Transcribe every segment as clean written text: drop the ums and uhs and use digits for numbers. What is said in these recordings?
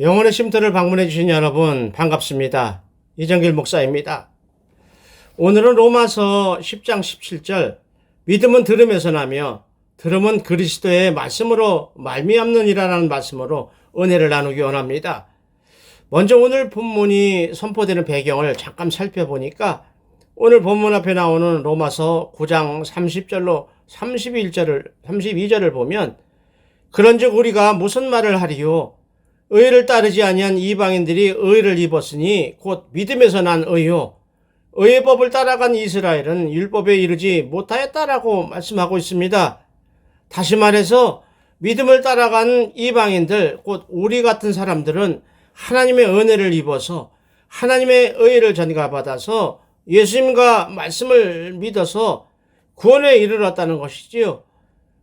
영혼의 쉼터를 방문해 주신 여러분 반갑습니다. 이정길 목사입니다. 오늘은 로마서 10장 17절 믿음은 들음에서 나며 들음은 그리스도의 말씀으로 말미암느니라는 말씀으로 은혜를 나누기 원합니다. 먼저 오늘 본문이 선포되는 배경을 잠깐 살펴보니까 오늘 본문 앞에 나오는 로마서 9장 30절로 32절을 보면 그런즉 우리가 무슨 말을 하리요 의를 따르지 아니한 이방인들이 의를 입었으니 곧 믿음에서 난 의요 의의 법을 따라간 이스라엘은 율법에 이르지 못하였다라고 말씀하고 있습니다. 다시 말해서 믿음을 따라간 이방인들 곧 우리 같은 사람들은 하나님의 은혜를 입어서 하나님의 의를 전가받아서 예수님과 말씀을 믿어서 구원에 이르렀다는 것이지요.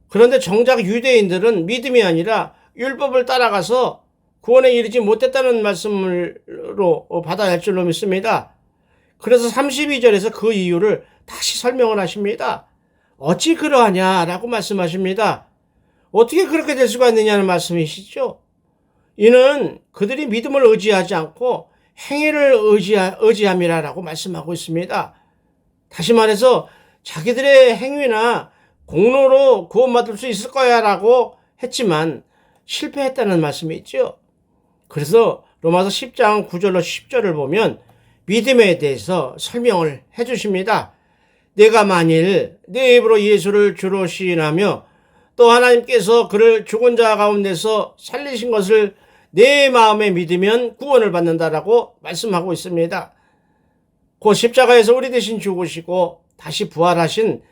그런데 정작 유대인들은 믿음이 아니라 율법을 따라가서 구원에 이르지 못했다는 말씀으로 받아야 할 줄로 믿습니다. 그래서 32절에서 그 이유를 다시 설명을 하십니다. 어찌 그러하냐라고 말씀하십니다. 어떻게 그렇게 될 수가 있느냐는 말씀이시죠. 이는 그들이 믿음을 의지하지 않고 행위를 의지함이라고 말씀하고 있습니다. 다시 말해서 자기들의 행위나 공로로 구원받을 수 있을 거야 라고 했지만 실패했다는 말씀이 있죠. 그래서 로마서 10장 9절로 10절을 보면 믿음에 대해서 설명을 해 주십니다. 내가 만일 내 입으로 예수를 주로 시인하며 또 하나님께서 그를 죽은 자 가운데서 살리신 것을 내 마음에 믿으면 구원을 받는다라고 말씀하고 있습니다. 그 십자가에서 우리 대신 죽으시고 다시 부활하신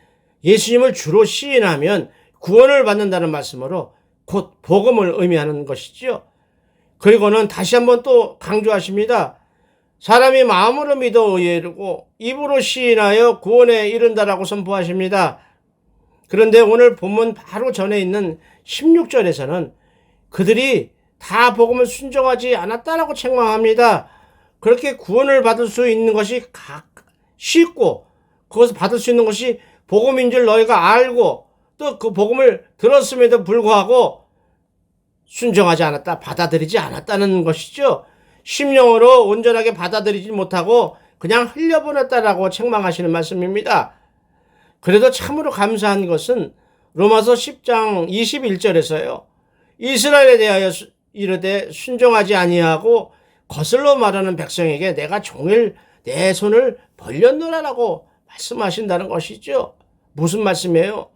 예수님을 주로 시인하면 구원을 받는다는 말씀으로 곧 복음을 의미하는 것이죠. 그리고는 다시 한번 또 강조하십니다. 사람이 마음으로 믿어 의에 이르고 입으로 시인하여 구원에 이른다라고 선포하십니다. 그런데 오늘 본문 바로 전에 있는 16절에서는 그들이 다 복음을 순종하지 않았다라고 책망합니다. 그렇게 구원을 받을 수 있는 것이 쉽고 그것을 받을 수 있는 것이 복음인 줄 너희가 알고 또 그 복음을 들었음에도 불구하고 순종하지 않았다, 받아들이지 않았다는 것이죠. 심령으로 온전하게 받아들이지 못하고 그냥 흘려보냈다라고 책망하시는 말씀입니다. 그래도 참으로 감사한 것은 로마서 10장 21절에서요. 이스라엘에 대하여 이르되 순종하지 아니하고 거슬러 말하는 백성에게 내가 종일 내 손을 벌렸노라라고 말씀하신다는 것이죠. 무슨 말씀이에요?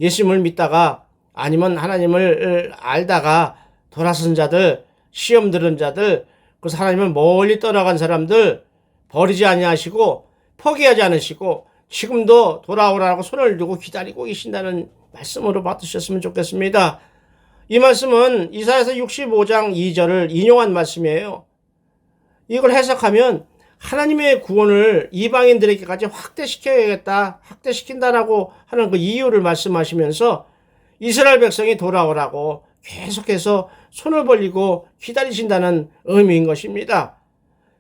예수님을 믿다가 아니면 하나님을 알다가 돌아선 자들, 시험 들은 자들, 그래서 하나님을 멀리 떠나간 사람들 버리지 아니하시고 포기하지 않으시고 지금도 돌아오라고 손을 들고 기다리고 계신다는 말씀으로 받으셨으면 좋겠습니다. 이 말씀은 이사야서 65장 2절을 인용한 말씀이에요. 이걸 해석하면 하나님의 구원을 이방인들에게까지 확대시킨다라고 하는 그 이유를 말씀하시면서 이스라엘 백성이 돌아오라고 계속해서 손을 벌리고 기다리신다는 의미인 것입니다.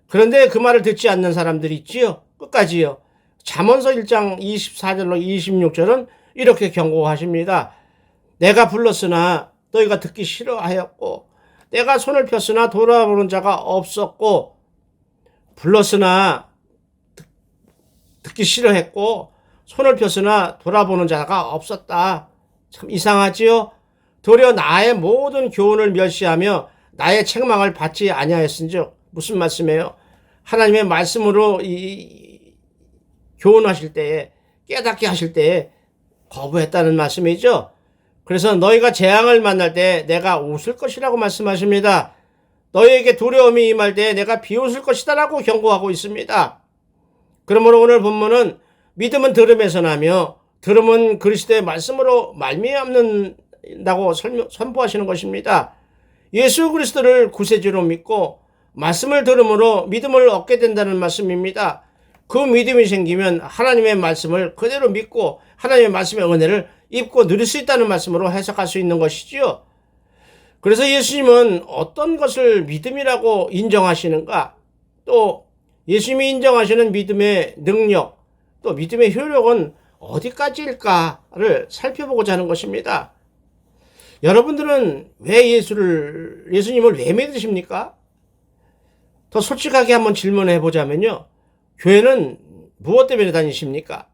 그런데 그 말을 듣지 않는 사람들이 있지요. 끝까지요. 잠언서 1장 24절로 26절은 이렇게 경고하십니다. 내가 불렀으나 너희가 듣기 싫어하였고 내가 손을 폈으나 돌아보는 자가 없었고 불렀으나 듣기 싫어했고 손을 폈으나 돌아보는 자가 없었다. 참 이상하지요? 도리어 나의 모든 교훈을 멸시하며 나의 책망을 받지 아니하였은즉 무슨 말씀이에요? 하나님의 말씀으로 교훈하실 때에 깨닫게 하실 때에 거부했다는 말씀이죠. 그래서 너희가 재앙을 만날 때 내가 웃을 것이라고 말씀하십니다. 너희에게 두려움이 임할 때 내가 비웃을 것이다 라고 경고하고 있습니다. 그러므로 오늘 본문은 믿음은 들음에서 나며 들음은 그리스도의 말씀으로 말미암는다고 선포하시는 것입니다. 예수 그리스도를 구세주로 믿고 말씀을 들음으로 믿음을 얻게 된다는 말씀입니다. 그 믿음이 생기면 하나님의 말씀을 그대로 믿고 하나님의 말씀의 은혜를 입고 누릴 수 있다는 말씀으로 해석할 수 있는 것이지요. 그래서 예수님은 어떤 것을 믿음이라고 인정하시는가? 또 예수님이 인정하시는 믿음의 능력, 또 믿음의 효력은 어디까지일까를 살펴보고자 하는 것입니다. 여러분들은 왜 예수님을 왜 믿으십니까? 더 솔직하게 한번 질문해 보자면요. 교회는 무엇 때문에 다니십니까?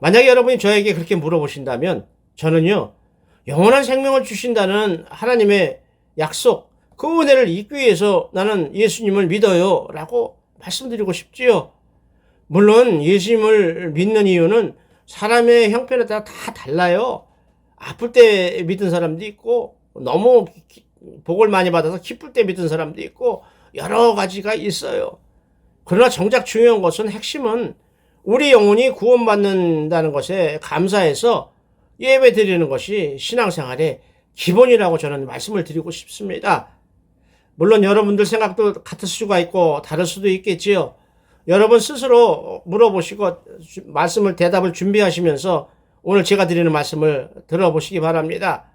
만약에 여러분이 저에게 그렇게 물어보신다면 저는요. 영원한 생명을 주신다는 하나님의 약속, 그 은혜를 잊기 위해서 나는 예수님을 믿어요 라고 말씀드리고 싶지요. 물론 예수님을 믿는 이유는 사람의 형편에 따라 다 달라요. 아플 때 믿은 사람도 있고 너무 복을 많이 받아서 기쁠 때 믿은 사람도 있고 여러 가지가 있어요. 그러나 정작 중요한 것은 핵심은 우리 영혼이 구원받는다는 것에 감사해서 예배 드리는 것이 신앙생활의 기본이라고 저는 말씀을 드리고 싶습니다. 물론 여러분들 생각도 같을 수가 있고 다를 수도 있겠지요. 여러분 스스로 물어보시고 대답을 준비하시면서 오늘 제가 드리는 말씀을 들어보시기 바랍니다.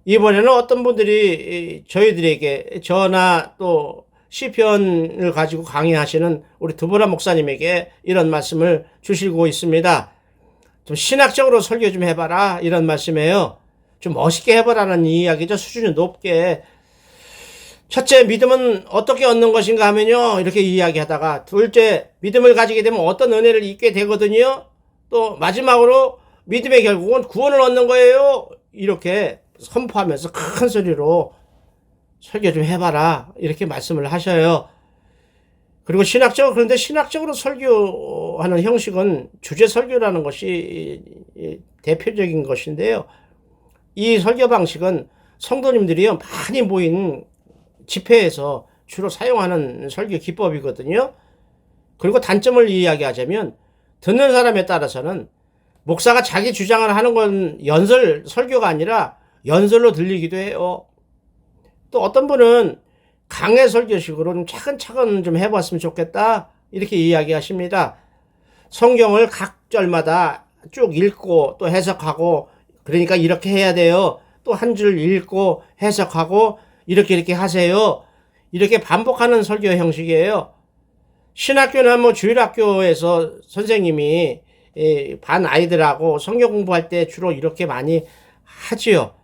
이번에는 어떤 분들이 저희들에게 저나 또 시편을 가지고 강의하시는 우리 드보라 목사님에게 이런 말씀을 주시고 있습니다. 좀 신학적으로 설교 좀 해봐라 이런 말씀이에요. 좀 멋있게 해보라는 이야기죠. 수준이 높게. 첫째, 믿음은 어떻게 얻는 것인가 하면요. 이렇게 이야기하다가 둘째, 믿음을 가지게 되면 어떤 은혜를 잊게 되거든요. 또 마지막으로 믿음의 결국은 구원을 얻는 거예요. 이렇게 선포하면서 큰 소리로 설교 좀 해봐라 이렇게 말씀을 하셔요. 그리고 그런데 신학적으로 설교하는 형식은 주제 설교라는 것이 대표적인 것인데요. 이 설교 방식은 성도님들이요 많이 모인 집회에서 주로 사용하는 설교 기법이거든요. 그리고 단점을 이야기하자면 듣는 사람에 따라서는 목사가 자기 주장을 하는 건 설교가 아니라 연설로 들리기도 해요. 또 어떤 분은 강해 설교식으로 좀 차근차근 좀 해봤으면 좋겠다 이렇게 이야기하십니다. 성경을 각 절마다 쭉 읽고 또 해석하고 그러니까 이렇게 해야 돼요. 또 한 줄 읽고 해석하고 이렇게 하세요. 이렇게 반복하는 설교 형식이에요. 신학교나 주일학교에서 선생님이 반 아이들하고 성경 공부할 때 주로 이렇게 많이 하지요.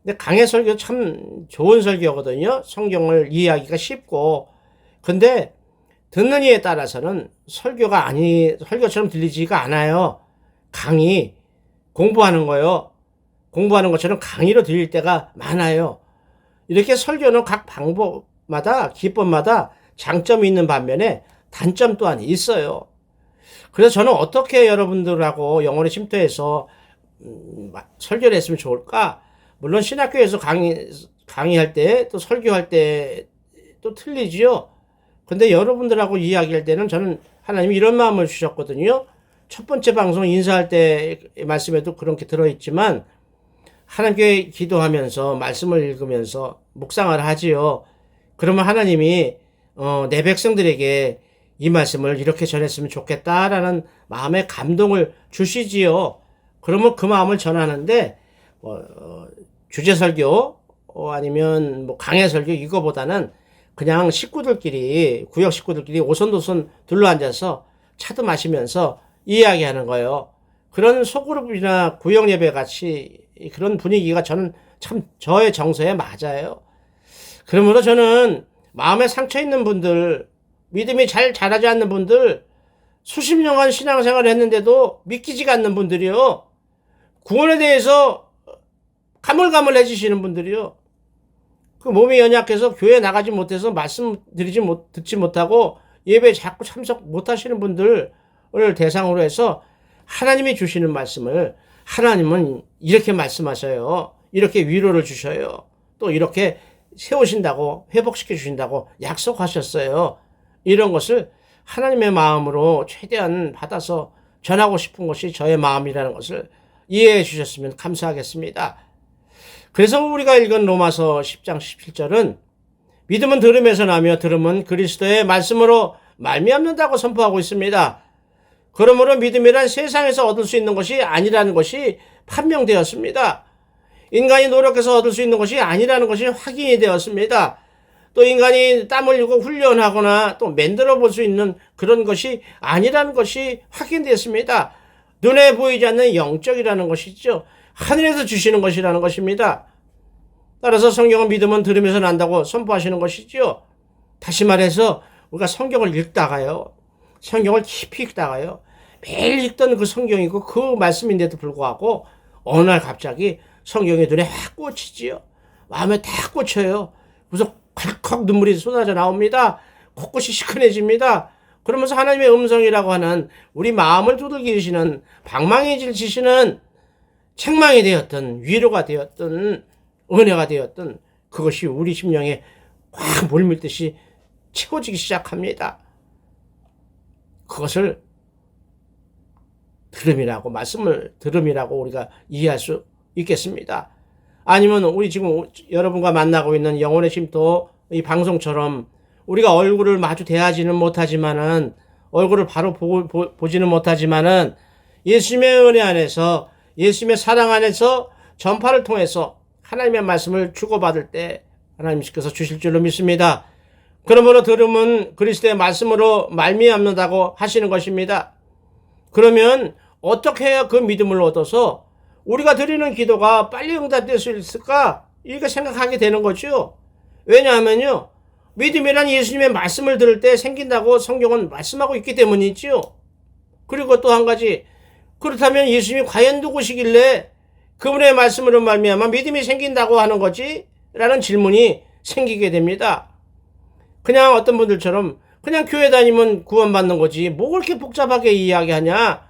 근데 강해 설교 참 좋은 설교거든요. 성경을 이해하기가 쉽고. 근데 듣는 이에 따라서는 설교처럼 들리지가 않아요. 공부하는 거요. 공부하는 것처럼 강의로 들릴 때가 많아요. 이렇게 설교는 각 방법마다, 기법마다 장점이 있는 반면에 단점 또한 있어요. 그래서 저는 어떻게 여러분들하고 영혼의 쉼터에서 설교를 했으면 좋을까? 물론 신학교에서 강의할 때 또 설교할 때 또 틀리지요. 근데 여러분들하고 이야기할 때는 저는 하나님이 이런 마음을 주셨거든요. 첫 번째 방송 인사할 때 말씀에도 그렇게 들어있지만 하나님께 기도하면서 말씀을 읽으면서 묵상을 하지요. 그러면 하나님이 내 백성들에게 이 말씀을 이렇게 전했으면 좋겠다라는 마음의 감동을 주시지요. 그러면 그 마음을 전하는데 주제 설교 아니면 강해 설교 이거보다는 그냥 구역 식구들끼리 오손도손 둘러앉아서 차도 마시면서 이야기하는 거예요. 그런 소그룹이나 구역 예배 같이 그런 분위기가 저는 참 저의 정서에 맞아요. 그러므로 저는 마음에 상처 있는 분들, 믿음이 잘 자라지 않는 분들, 수십 년간 신앙생활을 했는데도 믿기지가 않는 분들이요. 구원에 대해서 가물가물해지시는 분들이요. 그 몸이 연약해서 교회 나가지 못해서 듣지 못하고 예배에 자꾸 참석 못하시는 분들을 대상으로 해서 하나님이 주시는 말씀을 하나님은 이렇게 말씀하셔요. 이렇게 위로를 주셔요. 또 이렇게 세우신다고 회복시켜 주신다고 약속하셨어요. 이런 것을 하나님의 마음으로 최대한 받아서 전하고 싶은 것이 저의 마음이라는 것을 이해해 주셨으면 감사하겠습니다. 그래서 우리가 읽은 로마서 10장 17절은 믿음은 들음에서 나며 들음은 그리스도의 말씀으로 말미암는다고 선포하고 있습니다. 그러므로 믿음이란 세상에서 얻을 수 있는 것이 아니라는 것이 판명되었습니다. 인간이 노력해서 얻을 수 있는 것이 아니라는 것이 확인이 되었습니다. 또 인간이 땀 흘리고 훈련하거나 또 만들어 볼 수 있는 그런 것이 아니라는 것이 확인되었습니다. 눈에 보이지 않는 영적이라는 것이죠. 하늘에서 주시는 것이라는 것입니다. 따라서 성경은 믿음은 들으면서 난다고 선포하시는 것이지요. 다시 말해서 우리가 성경을 읽다가요. 성경을 깊이 읽다가요. 매일 읽던 그 성경이고 그 말씀인데도 불구하고 어느 날 갑자기 성경의 눈에 확 꽂히지요. 마음에 딱 꽂혀요. 그래서 콸컥 눈물이 쏟아져 나옵니다. 코끝이 시큰해집니다. 그러면서 하나님의 음성이라고 하는 우리 마음을 두들기시는 방망이질 치시는 책망이 되었던 위로가 되었던 은혜가 되었던 그것이 우리 심령에 확 물밀듯이 채워지기 시작합니다. 그것을 들음이라고 말씀을 들음이라고 우리가 이해할 수 있겠습니다. 아니면 우리 지금 여러분과 만나고 있는 영혼의 쉼터 이 방송처럼 우리가 얼굴을 마주 대하지는 못하지만은 얼굴을 바로 보지는 못하지만은 예수님의 은혜 안에서 예수님의 사랑 안에서 전파를 통해서 하나님의 말씀을 주고받을 때 하나님께서 주실 줄로 믿습니다. 그러므로 들음은 그리스도의 말씀으로 말미암는다고 하시는 것입니다. 그러면 어떻게 해야 그 믿음을 얻어서 우리가 드리는 기도가 빨리 응답될 수 있을까? 이렇게 생각하게 되는 거죠. 왜냐하면요. 믿음이란 예수님의 말씀을 들을 때 생긴다고 성경은 말씀하고 있기 때문이지요. 그리고 또 한 가지, 그렇다면 예수님이 과연 누구시길래 그분의 말씀으로 말미암아 믿음이 생긴다고 하는 거지? 라는 질문이 생기게 됩니다. 그냥 어떤 분들처럼 그냥 교회 다니면 구원받는 거지 뭐 그렇게 복잡하게 이야기하냐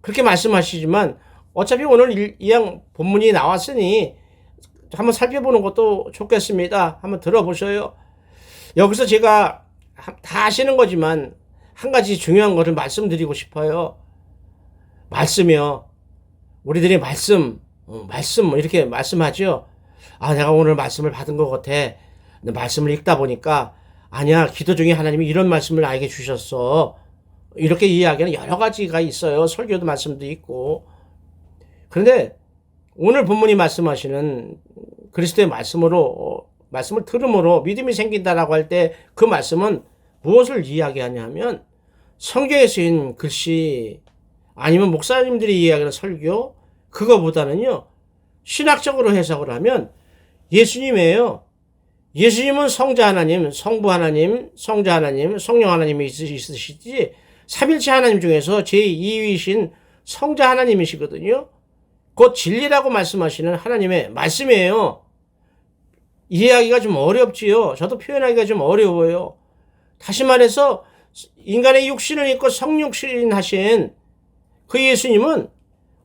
그렇게 말씀하시지만 어차피 오늘 이양 본문이 나왔으니 한번 살펴보는 것도 좋겠습니다. 한번 들어보셔요. 여기서 제가 다 아시는 거지만 한 가지 중요한 것을 말씀드리고 싶어요. 말씀이요. 우리들이 말씀 이렇게 말씀하죠. 아, 내가 오늘 말씀을 받은 것 같아. 말씀을 읽다 보니까 아니야, 기도 중에 하나님이 이런 말씀을 나에게 주셨어. 이렇게 이야기하는 여러 가지가 있어요. 설교도 말씀도 있고. 그런데 오늘 본문이 말씀하시는 그리스도의 말씀을 들음으로 믿음이 생긴다라고 할 때 그 말씀은 무엇을 이야기하냐 하면 성경에 쓰인 글씨 아니면 목사님들이 이야기하는 설교 그거보다는요. 신학적으로 해석을 하면 예수님이에요. 예수님은 성자 하나님, 성부 하나님, 성자 하나님, 성령 하나님이 있으시지 삼일체 하나님 중에서 제2위신 성자 하나님이시거든요. 곧 진리라고 말씀하시는 하나님의 말씀이에요. 이해하기가 좀 어렵지요. 저도 표현하기가 좀 어려워요. 다시 말해서 인간의 육신을 입고 성육신 하신 그 예수님은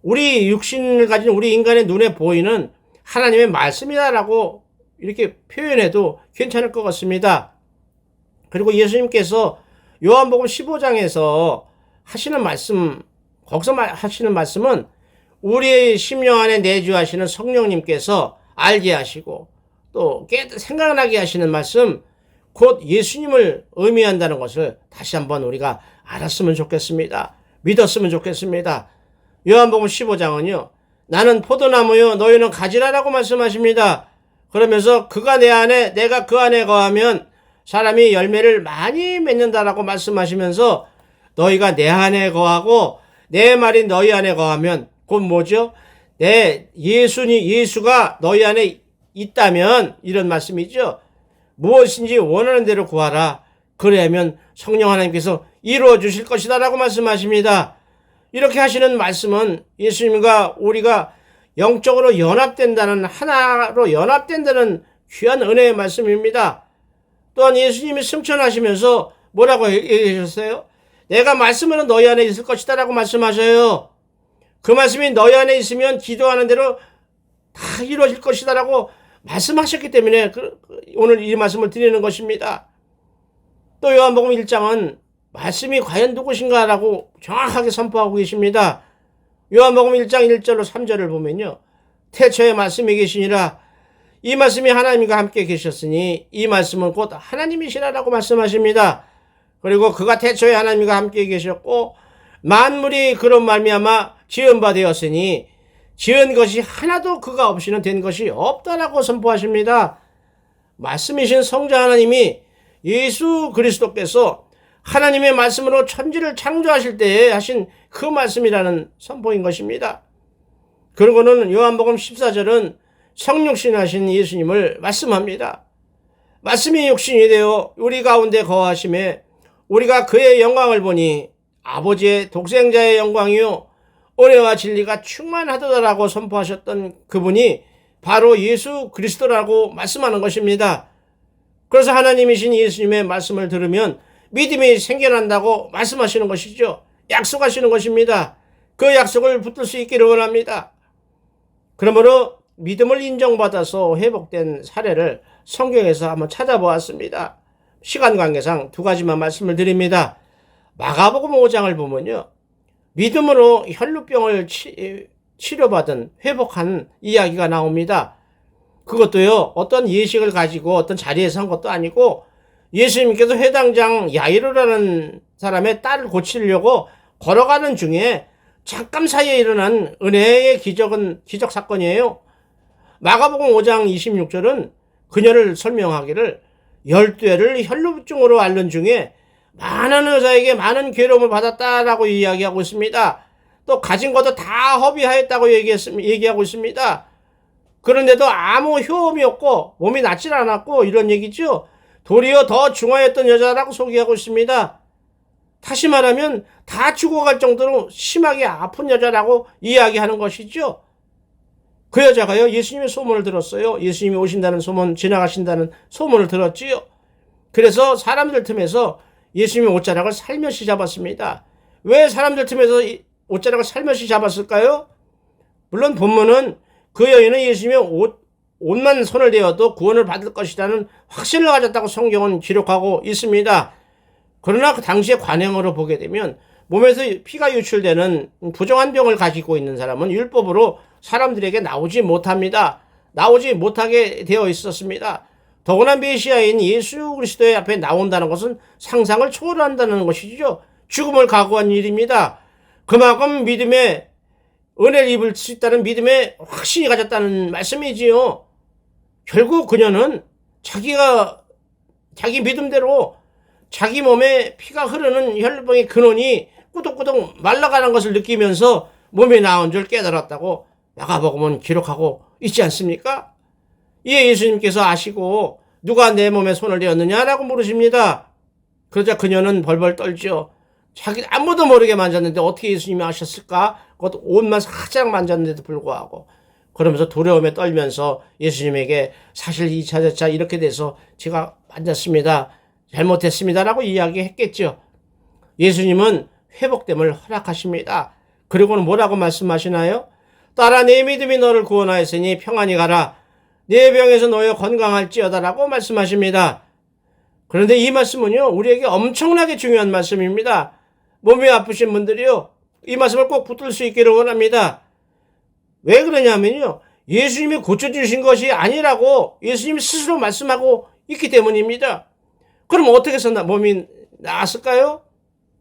우리 육신을 가진 우리 인간의 눈에 보이는 하나님의 말씀이다라고 이렇게 표현해도 괜찮을 것 같습니다. 그리고 예수님께서 요한복음 15장에서 하시는 말씀, 거기서 하시는 말씀은 우리의 심령 안에 내주하시는 성령님께서 알게 하시고 또 생각나게 하시는 말씀, 곧 예수님을 의미한다는 것을 다시 한번 우리가 알았으면 좋겠습니다. 믿었으면 좋겠습니다. 요한복음 15장은요. 나는 포도나무요 너희는 가지라라고 말씀하십니다. 그러면서 그가 내 안에 내가 그 안에 거하면 사람이 열매를 많이 맺는다라고 말씀하시면서 너희가 내 안에 거하고 내 말이 너희 안에 거하면 곧 뭐죠? 예수가 너희 안에 있다면 이런 말씀이죠. 무엇인지 원하는 대로 구하라. 그래야면 성령 하나님께서 이루어 주실 것이다 라고 말씀하십니다. 이렇게 하시는 말씀은 예수님과 우리가 영적으로 연합된다는 하나로 연합된다는 귀한 은혜의 말씀입니다. 또한 예수님이 승천하시면서 뭐라고 얘기하셨어요? 내가 말씀으로 너희 안에 있을 것이다 라고 말씀하셔요. 그 말씀이 너희 안에 있으면 기도하는 대로 다 이루어질 것이다 라고 말씀하셨기 때문에 오늘 이 말씀을 드리는 것입니다. 또 요한복음 1장은 말씀이 과연 누구신가 라고 정확하게 선포하고 계십니다. 요한복음 1장 1절로 3절을 보면요. 태초에 말씀이 계시니라 이 말씀이 하나님과 함께 계셨으니 이 말씀은 곧 하나님이시라라고 말씀하십니다. 그리고 그가 태초에 하나님과 함께 계셨고 만물이 그로 말미암아 지은 바 되었으니 지은 것이 하나도 그가 없이는 된 것이 없다라고 선포하십니다. 말씀이신 성자 하나님이 예수 그리스도께서 하나님의 말씀으로 천지를 창조하실 때에 하신 그 말씀이라는 선포인 것입니다. 그리고는 요한복음 14절은 성육신 하신 예수님을 말씀합니다. 말씀이 육신이 되어 우리 가운데 거하심에 우리가 그의 영광을 보니 아버지의 독생자의 영광이요 은혜와 진리가 충만하더라라고 선포하셨던 그분이 바로 예수 그리스도라고 말씀하는 것입니다. 그래서 하나님이신 예수님의 말씀을 들으면 믿음이 생겨난다고 말씀하시는 것이죠. 약속하시는 것입니다. 그 약속을 붙들 수 있기를 원합니다. 그러므로 믿음을 인정받아서 회복된 사례를 성경에서 한번 찾아보았습니다. 시간 관계상 두 가지만 말씀을 드립니다. 마가복음 5장을 보면요, 믿음으로 혈루병을 치료받은 회복한 이야기가 나옵니다. 그것도요, 어떤 예식을 가지고 어떤 자리에서 한 것도 아니고 예수님께서 회당장 야이로라는 사람의 딸을 고치려고 걸어가는 중에 잠깐 사이에 일어난 은혜의 기적 사건이에요. 마가복음 5장 26절은 그녀를 설명하기를 12회를 혈루증으로 앓는 중에 많은 의사에게 많은 괴로움을 받았다라고 이야기하고 있습니다. 또 가진 것도 다 허비하였다고 얘기하고 있습니다. 그런데도 아무 효험이 없고 몸이 낫질 않았고 이런 얘기죠. 도리어 더 중하였던 여자라고 소개하고 있습니다. 다시 말하면 다 죽어갈 정도로 심하게 아픈 여자라고 이야기하는 것이죠. 그 여자가요, 예수님의 소문을 들었어요. 예수님이 오신다는 소문, 지나가신다는 소문을 들었지요. 그래서 사람들 틈에서 예수님의 옷자락을 살며시 잡았습니다. 왜 사람들 틈에서 옷자락을 살며시 잡았을까요? 물론 본문은 그 여인은 예수님의 옷만 손을 대어도 구원을 받을 것이라는 확신을 가졌다고 성경은 기록하고 있습니다. 그러나 그 당시의 관행으로 보게 되면 몸에서 피가 유출되는 부정한 병을 가지고 있는 사람은 율법으로 사람들에게 나오지 못합니다. 나오지 못하게 되어 있었습니다. 더구나 메시아인 예수 그리스도의 앞에 나온다는 것은 상상을 초월한다는 것이죠. 죽음을 각오한 일입니다. 그만큼 믿음의 은혜를 입을 수 있다는 믿음의 확신이 가졌다는 말씀이지요. 결국 그녀는 자기 믿음대로 자기 몸에 피가 흐르는 혈루병의 근원이 꾸덕꾸덕 말라가는 것을 느끼면서 몸이 나은 줄 깨달았다고 마가복음은 기록하고 있지 않습니까? 이에 예수님께서 아시고 누가 내 몸에 손을 대었느냐라고 물으십니다. 그러자 그녀는 벌벌 떨죠. 자기 아무도 모르게 만졌는데 어떻게 예수님이 아셨을까? 그것도 옷만 살짝 만졌는데도 불구하고 그러면서 두려움에 떨면서 예수님에게 사실 2차, 4차 이렇게 돼서 제가 만졌습니다. 잘못했습니다라고 이야기했겠죠. 예수님은 회복됨을 허락하십니다. 그리고는 뭐라고 말씀하시나요? 딸아, 내 믿음이 너를 구원하였으니 평안히 가라. 내 병에서 놓여 건강할지어다라고 말씀하십니다. 그런데 이 말씀은요, 우리에게 엄청나게 중요한 말씀입니다. 몸이 아프신 분들이요, 이 말씀을 꼭 붙들 수 있기를 원합니다. 왜 그러냐면요, 예수님이 고쳐주신 것이 아니라고 예수님이 스스로 말씀하고 있기 때문입니다. 그럼 어떻게 해서 몸이 나았을까요?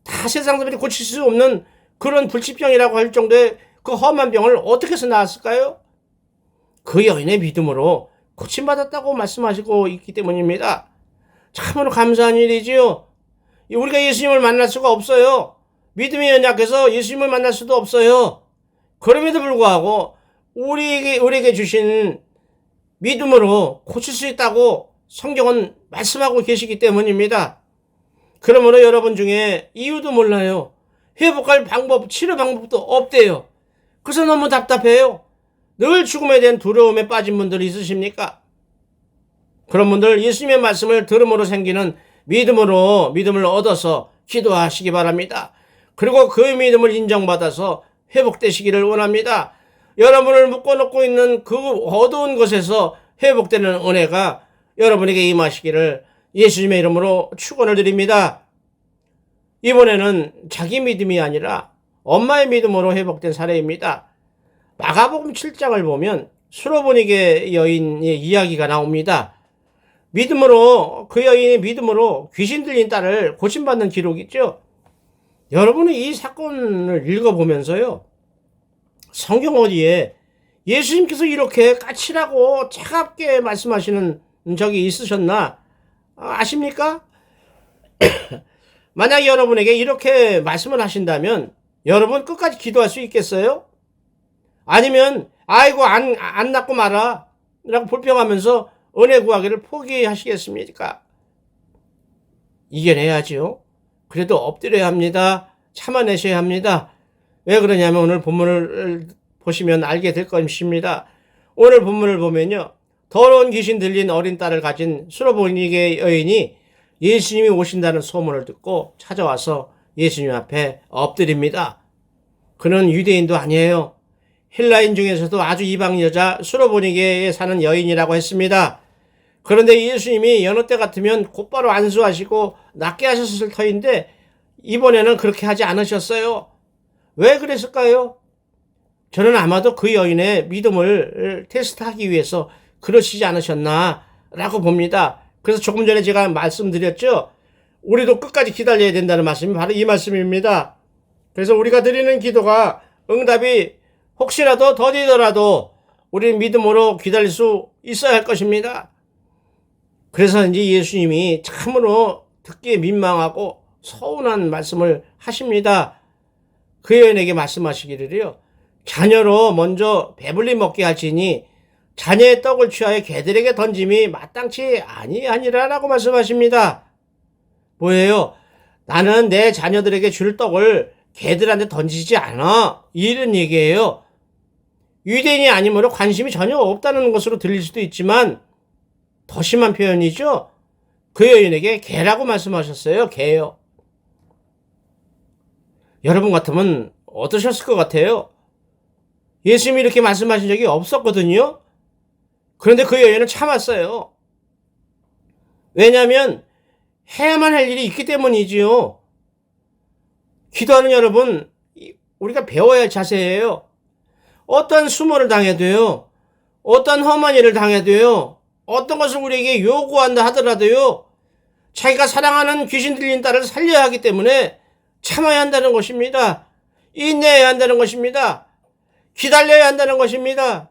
다 세상 사람들이 고칠 수 없는 그런 불치병이라고 할 정도의 그 험한 병을 어떻게 해서 나았을까요? 그 여인의 믿음으로 고침받았다고 말씀하시고 있기 때문입니다. 참으로 감사한 일이지요. 우리가 예수님을 만날 수가 없어요. 믿음이 연약해서 예수님을 만날 수도 없어요. 그럼에도 불구하고 우리에게 주신 믿음으로 고칠 수 있다고 성경은 말씀하고 계시기 때문입니다. 그러므로 여러분 중에 이유도 몰라요. 회복할 방법, 치료 방법도 없대요. 그래서 너무 답답해요. 늘 죽음에 대한 두려움에 빠진 분들이 있으십니까? 그런 분들 예수님의 말씀을 들음으로 생기는 믿음을 얻어서 기도하시기 바랍니다. 그리고 그 믿음을 인정받아서 회복되시기를 원합니다. 여러분을 묶어놓고 있는 그 어두운 곳에서 회복되는 은혜가 여러분에게 임하시기를 예수님의 이름으로 축원을 드립니다. 이번에는 자기 믿음이 아니라 엄마의 믿음으로 회복된 사례입니다. 마가복음 7장을 보면 수로보니게 여인의 이야기가 나옵니다. 그 여인의 믿음으로 귀신 들린 딸을 고침받는 기록이 있죠. 여러분은 이 사건을 읽어보면서요, 성경 어디에 예수님께서 이렇게 까칠하고 차갑게 말씀하시는 적이 있으셨나 아십니까? 만약 여러분에게 이렇게 말씀을 하신다면 여러분 끝까지 기도할 수 있겠어요? 아니면 아이고 안 낳고 말아 라고 불평하면서 은혜 구하기를 포기하시겠습니까? 이겨내야지요. 그래도 엎드려야 합니다. 참아내셔야 합니다. 왜 그러냐면 오늘 본문을 보시면 알게 될 것입니다. 오늘 본문을 보면요. 더러운 귀신 들린 어린 딸을 가진 수로보니게 여인이 예수님이 오신다는 소문을 듣고 찾아와서 예수님 앞에 엎드립니다. 그는 유대인도 아니에요. 헬라인 중에서도 아주 이방 여자 수로보니게에 사는 여인이라고 했습니다. 그런데 예수님이 여느 때 같으면 곧바로 안수하시고 낫게 하셨을 터인데 이번에는 그렇게 하지 않으셨어요. 왜 그랬을까요? 저는 아마도 그 여인의 믿음을 테스트하기 위해서 그러시지 않으셨나 라고 봅니다. 그래서 조금 전에 제가 말씀드렸죠. 우리도 끝까지 기다려야 된다는 말씀이 바로 이 말씀입니다. 그래서 우리가 드리는 기도가 응답이 혹시라도 더디더라도 우리는 믿음으로 기다릴 수 있어야 할 것입니다. 그래서 이제 예수님이 참으로 듣기에 민망하고 서운한 말씀을 하십니다. 그 여인에게 말씀하시기를요. 자녀로 먼저 배불리 먹게 할지니 자녀의 떡을 취하여 개들에게 던짐이 마땅치 아니하니라라고 말씀하십니다. 뭐예요? 나는 내 자녀들에게 줄 떡을 개들한테 던지지 않아. 이런 얘기예요. 유대인이 아니므로 관심이 전혀 없다는 것으로 들릴 수도 있지만 더 심한 표현이죠. 그 여인에게 개라고 말씀하셨어요. 개요. 여러분 같으면 어떠셨을 것 같아요? 예수님이 이렇게 말씀하신 적이 없었거든요. 그런데 그 여인은 참았어요. 왜냐하면 해야만 할 일이 있기 때문이지요. 기도하는 여러분, 우리가 배워야 할 자세예요. 어떤 수모를 당해도요. 어떤 험한 일을 당해도요. 어떤 것을 우리에게 요구한다 하더라도요. 자기가 사랑하는 귀신 들린 딸을 살려야 하기 때문에 참아야 한다는 것입니다. 인내해야 한다는 것입니다. 기다려야 한다는 것입니다.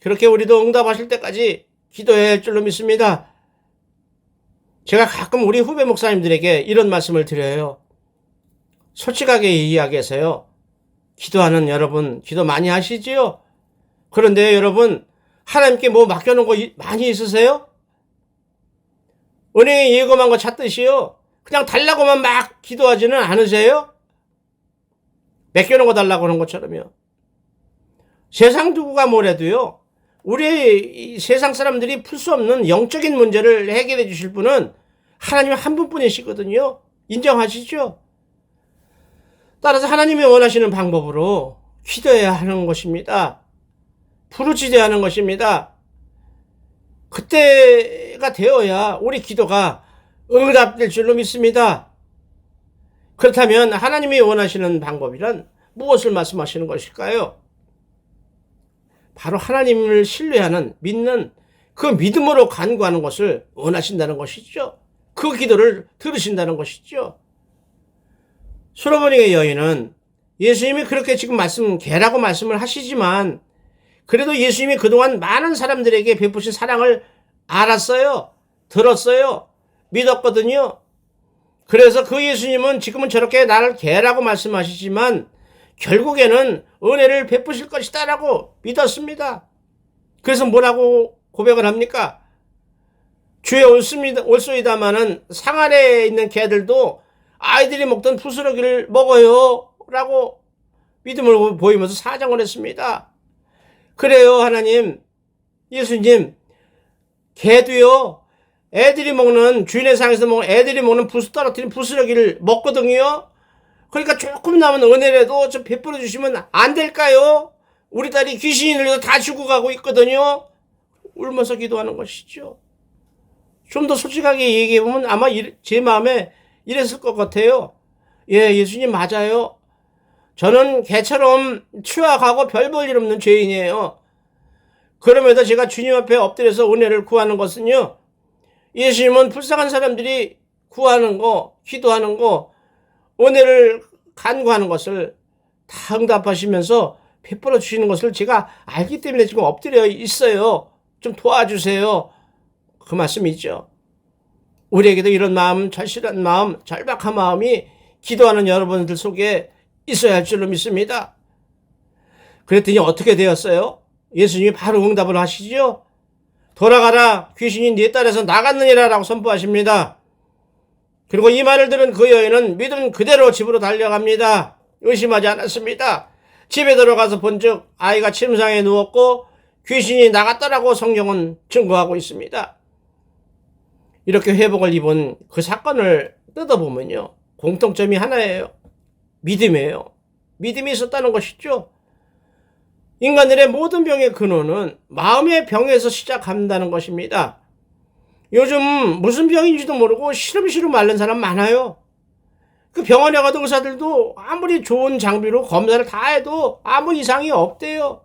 그렇게 우리도 응답하실 때까지 기도해야 할 줄로 믿습니다. 제가 가끔 우리 후배 목사님들에게 이런 말씀을 드려요. 솔직하게 이야기해서요. 기도하는 여러분, 기도 많이 하시지요? 그런데 여러분, 하나님께 뭐 맡겨놓은 거 많이 있으세요? 은행에 예금한 거 찾듯이요. 그냥 달라고만 막 기도하지는 않으세요? 맡겨놓은 거 달라고 하는 것처럼요. 세상 누구가 뭐래도요. 우리 세상 사람들이 풀 수 없는 영적인 문제를 해결해 주실 분은 하나님 한 분뿐이시거든요. 인정하시죠? 따라서 하나님이 원하시는 방법으로 기도해야 하는 것입니다. 부르짖어야 하는 것입니다. 그때가 되어야 우리 기도가 응답될 줄로 믿습니다. 그렇다면 하나님이 원하시는 방법이란 무엇을 말씀하시는 것일까요? 바로 하나님을 신뢰하는, 믿는 그 믿음으로 간구하는 것을 원하신다는 것이죠. 그 기도를 들으신다는 것이죠. 수로보니게 여인은 예수님이 그렇게 지금 개라고 말씀을 하시지만 그래도 예수님이 그동안 많은 사람들에게 베푸신 사랑을 알았어요. 들었어요. 믿었거든요. 그래서 그 예수님은 지금은 저렇게 나를 개라고 말씀하시지만 결국에는 은혜를 베푸실 것이다 라고 믿었습니다. 그래서 뭐라고 고백을 합니까? 주여 올소이다마는 상 아래에 있는 개들도 아이들이 먹던 부스러기를 먹어요 라고 믿음을 보이면서 사정을 했습니다. 그래요 하나님, 예수님, 개도요 애들이 먹는, 주인의 상에서 먹는 애들이 먹는 떨어뜨린 부스러기를 먹거든요. 그러니까 조금 남은 은혜라도 좀 베풀어 주시면 안 될까요? 우리 딸이 귀신이 들려서 다 죽어가고 있거든요. 울면서 기도하는 것이죠. 좀 더 솔직하게 얘기해보면 아마 제 마음에 이랬을 것 같아요. 예, 예수님 맞아요. 저는 개처럼 추악하고 별 볼 일 없는 죄인이에요. 그럼에도 제가 주님 앞에 엎드려서 은혜를 구하는 것은요. 예수님은 불쌍한 사람들이 구하는 거, 기도하는 거, 은혜를 간구하는 것을 다 응답하시면서 베풀어 주시는 것을 제가 알기 때문에 지금 엎드려 있어요. 좀 도와주세요. 그 말씀이죠. 우리에게도 이런 마음, 절실한 마음, 절박한 마음이 기도하는 여러분들 속에 있어야 할 줄로 믿습니다. 그랬더니 어떻게 되었어요? 예수님이 바로 응답을 하시죠. 돌아가라, 귀신이 네 딸에서 나갔느니라 라고 선포하십니다. 그리고 이 말을 들은 그 여인은 믿음 그대로 집으로 달려갑니다. 의심하지 않았습니다. 집에 들어가서 본즉 아이가 침상에 누웠고 귀신이 나갔다라고 성경은 증거하고 있습니다. 이렇게 회복을 입은 그 사건을 뜯어보면요, 공통점이 하나예요. 믿음이에요. 믿음이 있었다는 것이죠. 인간들의 모든 병의 근원은 마음의 병에서 시작한다는 것입니다. 요즘 무슨 병인지도 모르고 시름시름 앓는 사람 많아요. 그 병원에 가도 의사들도 아무리 좋은 장비로 검사를 다 해도 아무 이상이 없대요.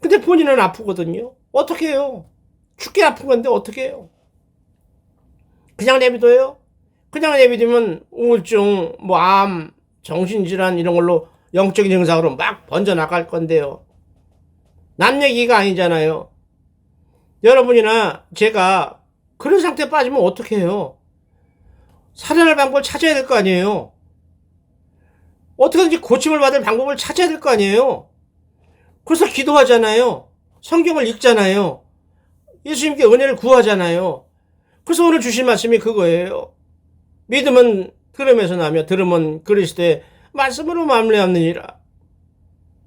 근데 본인은 아프거든요. 어떻게 해요? 죽게 아픈 건데 어떻게 해요? 그냥 내비둬요? 그냥 내비두면 우울증, 암, 정신질환 이런 걸로 영적인 증상으로 막 번져나갈 건데요. 남 얘기가 아니잖아요. 여러분이나 제가 그런 상태에 빠지면 어떻게 해요? 살아날 방법을 찾아야 될 거 아니에요. 어떻게든지 고침을 받을 방법을 찾아야 될 거 아니에요. 그래서 기도하잖아요. 성경을 읽잖아요. 예수님께 은혜를 구하잖아요. 그래서 오늘 주신 말씀이 그거예요. 믿음은 들음에서 나며 들음은 그리스도의 말씀으로 말미암느니라.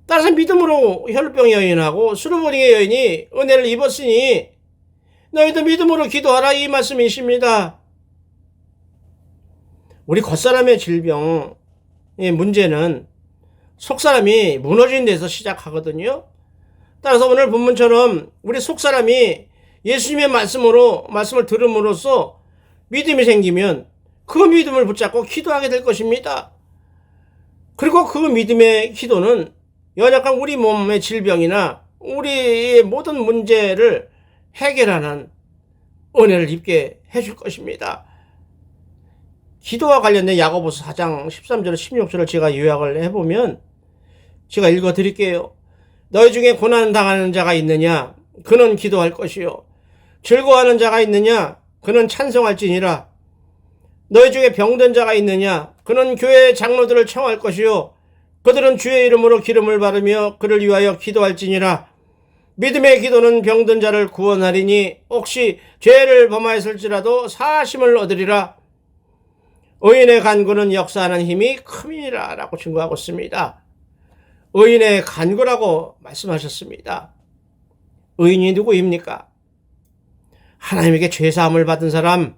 따라서 믿음으로 혈루병 여인하고 수르보니의 여인이 은혜를 입었으니 너희도 믿음으로 기도하라, 이 말씀이십니다. 우리 겉사람의 질병의 문제는 속사람이 무너진 데서 시작하거든요. 따라서 오늘 본문처럼 우리 속사람이 예수님의 말씀을 들음으로써 믿음이 생기면 그 믿음을 붙잡고 기도하게 될 것입니다. 그리고 그 믿음의 기도는 연약한 우리 몸의 질병이나 우리의 모든 문제를 해결하는 은혜를 입게 해줄 것입니다. 기도와 관련된 야고보서 4장 13절 16절을 제가 요약을 해보면 제가 읽어드릴게요. 너희 중에 고난 당하는 자가 있느냐? 그는 기도할 것이요. 즐거워하는 자가 있느냐? 그는 찬송할지니라. 너희 중에 병든 자가 있느냐? 그는 교회 장로들을 청할 것이요. 그들은 주의 이름으로 기름을 바르며 그를 위하여 기도할지니라. 믿음의 기도는 병든 자를 구원하리니 혹시 죄를 범하였을지라도 사하심을 얻으리라. 의인의 간구는 역사하는 힘이 큼이니라 라고 증거하고 있습니다. 의인의 간구라고 말씀하셨습니다. 의인이 누구입니까? 하나님에게 죄사함을 받은 사람,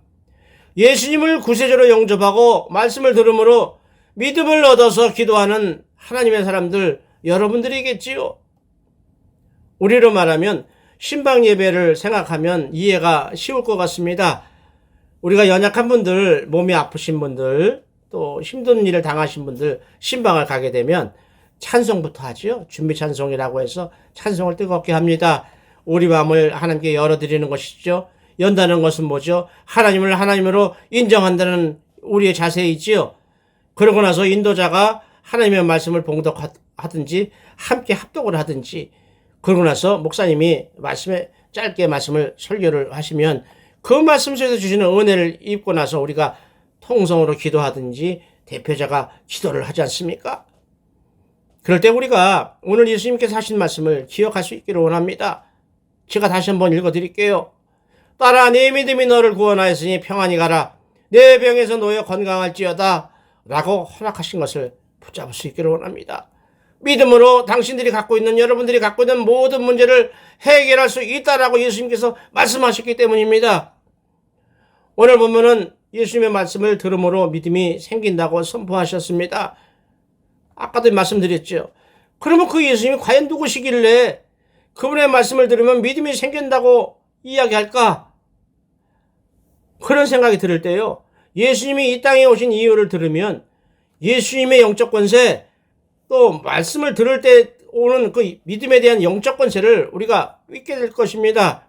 예수님을 구세주로 영접하고 말씀을 들음으로 믿음을 얻어서 기도하는 하나님의 사람들, 여러분들이겠지요. 우리로 말하면 신방 예배를 생각하면 이해가 쉬울 것 같습니다. 우리가 연약한 분들, 몸이 아프신 분들, 또 힘든 일을 당하신 분들 신방을 가게 되면 찬송부터 하지요. 준비 찬송이라고 해서 찬송을 뜨겁게 합니다. 우리 마음을 하나님께 열어드리는 것이죠. 연다는 것은 뭐죠? 하나님을 하나님으로 인정한다는 우리의 자세이지요. 그러고 나서 인도자가 하나님의 말씀을 봉독하든지 함께 합독을 하든지, 그러고 나서 목사님이 짧게 말씀을 설교를 하시면 그 말씀 속에서 주시는 은혜를 입고 나서 우리가 통성으로 기도하든지 대표자가 기도를 하지 않습니까? 그럴 때 우리가 오늘 예수님께서 하신 말씀을 기억할 수 있기를 원합니다. 제가 다시 한번 읽어드릴게요. 딸아, 네 믿음이 너를 구원하였으니 평안히 가라. 내 병에서 놓여 건강할지어다 라고 허락하신 것을 붙잡을 수 있기를 원합니다. 믿음으로 당신들이 갖고 있는, 여러분들이 갖고 있는 모든 문제를 해결할 수 있다라고 예수님께서 말씀하셨기 때문입니다. 오늘 보면은 예수님의 말씀을 들음으로 믿음이 생긴다고 선포하셨습니다. 아까도 말씀드렸죠. 그러면 그 예수님이 과연 누구시길래 그분의 말씀을 들으면 믿음이 생긴다고 이야기할까? 그런 생각이 들을 때요, 예수님이 이 땅에 오신 이유를 들으면 예수님의 영적 권세, 또 말씀을 들을 때 오는 그 믿음에 대한 영적 권세를 우리가 믿게 될 것입니다.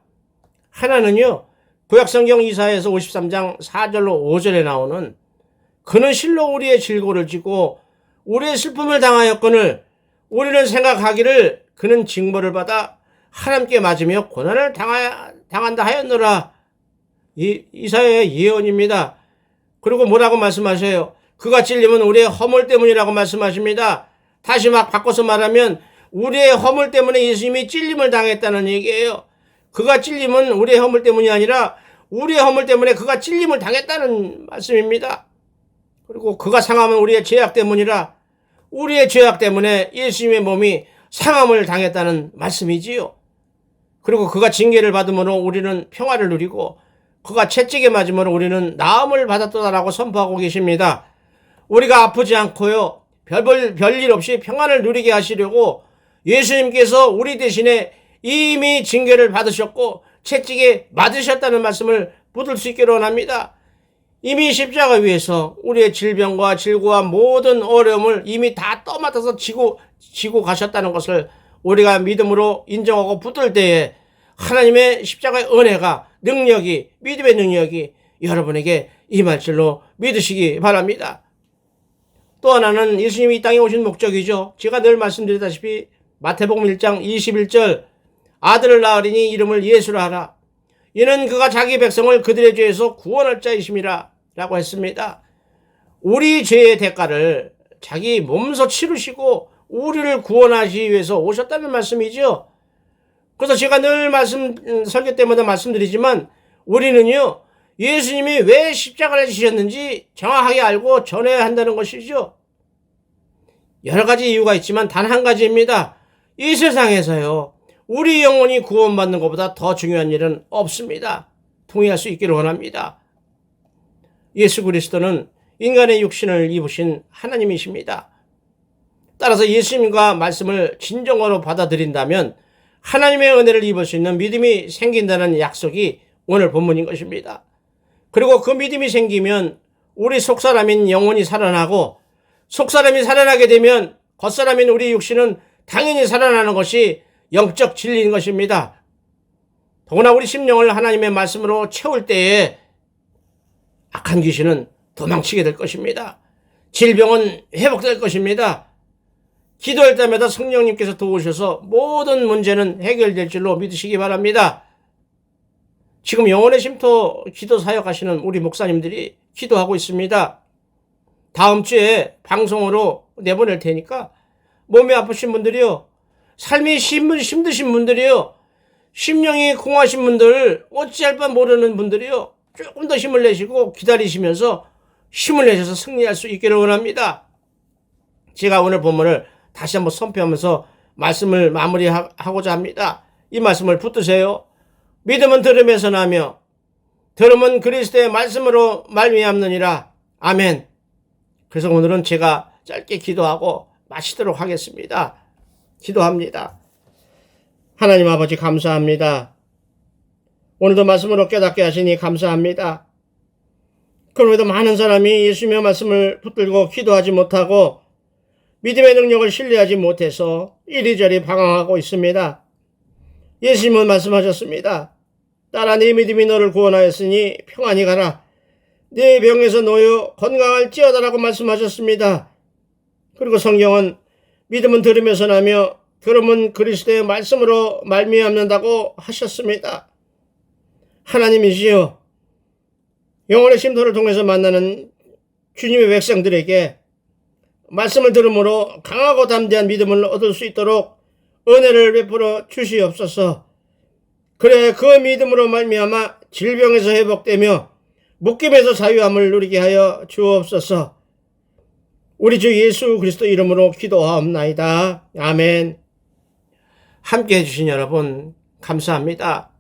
하나는요, 구약성경 이사야서 53장 4절로 5절에 나오는 그는 실로 우리의 질고를 지고 우리의 슬픔을 당하였거늘 우리는 생각하기를 그는 징벌을 받아 하나님께 맞으며 고난을 당한다 하였노라. 이사야의 예언입니다. 그리고 뭐라고 말씀하셔요? 그가 찔림은 우리의 허물 때문이라고 말씀하십니다. 다시 막 바꿔서 말하면 우리의 허물 때문에 예수님이 찔림을 당했다는 얘기예요. 그가 찔림은 우리의 허물 때문이 아니라 우리의 허물 때문에 그가 찔림을 당했다는 말씀입니다. 그리고 그가 상함은 우리의 죄악 때문이라 우리의 죄악 때문에 예수님의 몸이 상함을 당했다는 말씀이지요. 그리고 그가 징계를 받음으로 우리는 평화를 누리고 그가 채찍에 맞음으로 우리는 나음을 받았다라고 선포하고 계십니다. 우리가 아프지 않고요, 별일 없이 평안을 누리게 하시려고 예수님께서 우리 대신에 이미 징계를 받으셨고 채찍에 맞으셨다는 말씀을 붙들 수 있기를 원합니다. 이미 십자가 위에서 우리의 질병과 질고와 모든 어려움을 이미 다 떠맡아서 지고 가셨다는 것을 우리가 믿음으로 인정하고 붙들 때에 하나님의 십자가의 은혜가, 능력이, 믿음의 능력이 여러분에게 임할 줄로 믿으시기 바랍니다. 또 하나는 예수님이 이 땅에 오신 목적이죠. 제가 늘 말씀드리다시피 마태복음 1장 21절 아들을 낳으리니 이름을 예수라 하라. 이는 그가 자기 백성을 그들의 죄에서 구원할 자이심이라 라고 했습니다. 우리 죄의 대가를 자기 몸소 치르시고 우리를 구원하시기 위해서 오셨다는 말씀이죠. 그래서 제가 늘 설교 때마다 말씀드리지만 우리는요, 예수님이 왜 십자가를 지셨는지 정확하게 알고 전해야 한다는 것이죠. 여러 가지 이유가 있지만 단 한 가지입니다. 이 세상에서요, 우리 영혼이 구원받는 것보다 더 중요한 일은 없습니다. 동의할 수 있기를 원합니다. 예수 그리스도는 인간의 육신을 입으신 하나님이십니다. 따라서 예수님과 말씀을 진정으로 받아들인다면 하나님의 은혜를 입을 수 있는 믿음이 생긴다는 약속이 오늘 본문인 것입니다. 그리고 그 믿음이 생기면 우리 속사람인 영혼이 살아나고 속사람이 살아나게 되면 겉사람인 우리 육신은 당연히 살아나는 것이 영적 진리인 것입니다. 더구나 우리 심령을 하나님의 말씀으로 채울 때에 악한 귀신은 도망치게 될 것입니다. 질병은 회복될 것입니다. 기도할 때마다 성령님께서 도우셔서 모든 문제는 해결될 줄로 믿으시기 바랍니다. 지금 영혼의 쉼터 기도 사역하시는 우리 목사님들이 기도하고 있습니다. 다음 주에 방송으로 내보낼 테니까 몸이 아프신 분들이요, 삶이 힘드신 분들이요, 심령이 공하신 분들, 어찌할 바 모르는 분들이요, 조금 더 힘을 내시고 기다리시면서 힘을 내셔서 승리할 수 있기를 원합니다. 제가 오늘 본문을 다시 한번 선포하면서 말씀을 마무리하고자 합니다. 이 말씀을 붙드세요. 믿음은 들음에서 나며 들음은 그리스도의 말씀으로 말미암느니라. 아멘. 그래서 오늘은 제가 짧게 기도하고 마치도록 하겠습니다. 기도합니다. 하나님 아버지 감사합니다. 오늘도 말씀으로 깨닫게 하시니 감사합니다. 그럼에도 많은 사람이 예수님의 말씀을 붙들고 기도하지 못하고 믿음의 능력을 신뢰하지 못해서 이리저리 방황하고 있습니다. 예수님은 말씀하셨습니다. 딸아, 네 믿음이 너를 구원하였으니 평안히 가라. 네 병에서 놓여 건강할지어다라고 말씀하셨습니다. 그리고 성경은 믿음은 들으면서 나며 들음은 그리스도의 말씀으로 말미암는다고 하셨습니다. 하나님이시여, 영혼의 쉼터를 통해서 만나는 주님의 백성들에게 말씀을 들음으로 강하고 담대한 믿음을 얻을 수 있도록 은혜를 베풀어 주시옵소서. 그래 그 믿음으로 말미암아 질병에서 회복되며 묶임에서 자유함을 누리게 하여 주옵소서. 우리 주 예수 그리스도 이름으로 기도하옵나이다. 아멘. 함께 해주신 여러분 감사합니다.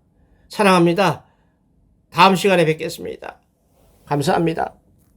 사랑합니다. 다음 시간에 뵙겠습니다. 감사합니다.